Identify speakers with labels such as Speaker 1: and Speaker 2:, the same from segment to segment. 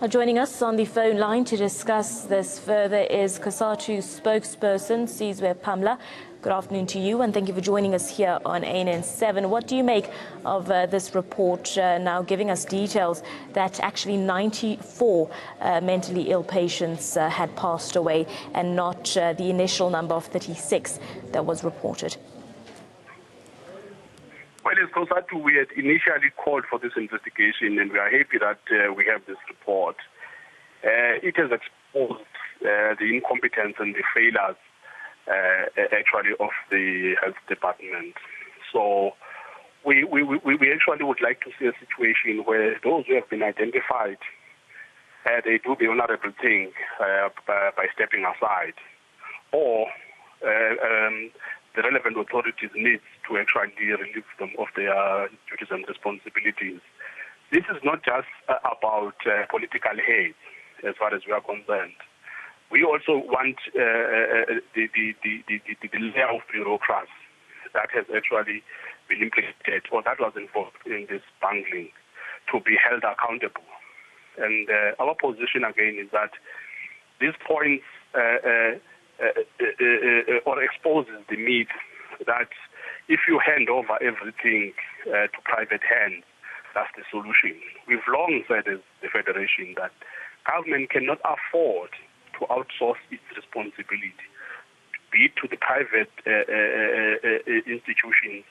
Speaker 1: Joining us on the phone line to discuss this further is Cosatu spokesperson Sizwe Pamla. Good afternoon to you, and thank you for joining us here on ANN7. What do you make of this report now giving us details that actually 94 mentally ill patients had passed away and not the initial number of 36 that was reported?
Speaker 2: Well, as Cosatu, we had initially called for this investigation, and we are happy that we have this report. It has exposed the incompetence and the failures actually of the health department. So we actually would like to see a situation where those who have been identified, they do the honorable thing by stepping aside, or the relevant authorities need to actually relieve them of their duties and responsibilities. This is not just about political hate, as far as we are concerned. We also want the layer of bureaucracy that has actually been implemented or that was involved in this bungling to be held accountable. And our position again is that this points or exposes the myth that if you hand over everything to private hands, that's the solution. We've long said as the Federation that government cannot afford to outsource its responsibility, be it to the private institutions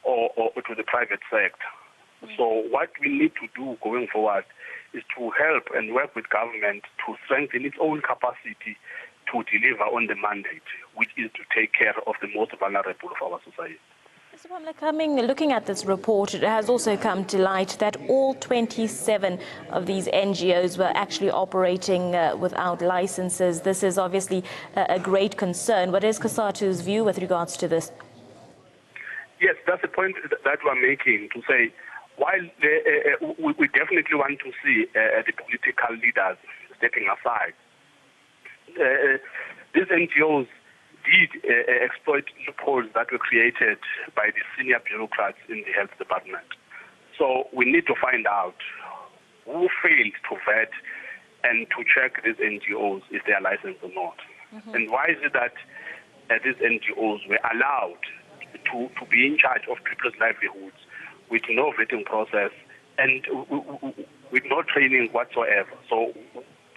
Speaker 2: or to the private sector. So what we need to do going forward is to help and work with government to strengthen its own capacity to deliver on the mandate, which is to take care of the most vulnerable of our society.
Speaker 1: Mr. Pamla, looking at this report, it has also come to light that all 27 of these NGOs were actually operating without licenses. This is obviously a great concern. What is Cosatu's view with regards to this?
Speaker 2: Yes, that's the point that we're making, to say, while we definitely want to see the political leaders stepping aside, these NGOs did exploit loopholes that were created by the senior bureaucrats in the health department. So we need to find out who failed to vet and to check these NGOs if they are licensed or not. And why is it that these NGOs were allowed to be in charge of people's livelihoods with no vetting process and with no training whatsoever? So,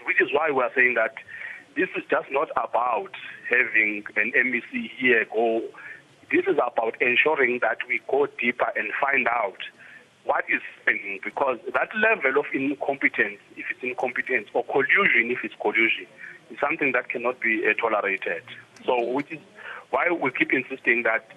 Speaker 2: which is why we are saying that this is just not about having an MEC here go. This is about ensuring that we go deeper and find out what is happening, because that level of incompetence, if it's incompetence, or collusion, if it's collusion, is something that cannot be tolerated. So, which is why we keep insisting that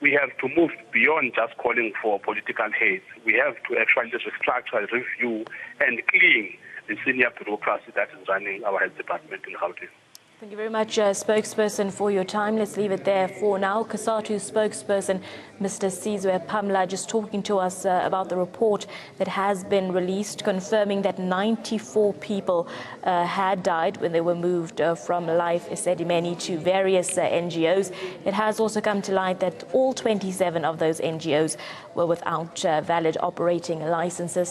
Speaker 2: we have to move beyond just calling for political hate. We have to actually just restructure, review, and clean the senior bureaucracy that is running our health department in Gauteng.
Speaker 1: Thank you very much, spokesperson, for your time. Let's leave it there for now. Cosatu spokesperson, Mr. Sizwe Pamla, just talking to us about the report that has been released, confirming that 94 people had died when they were moved from Life Esidemeni to various NGOs. It has also come to light that all 27 of those NGOs were without valid operating licenses.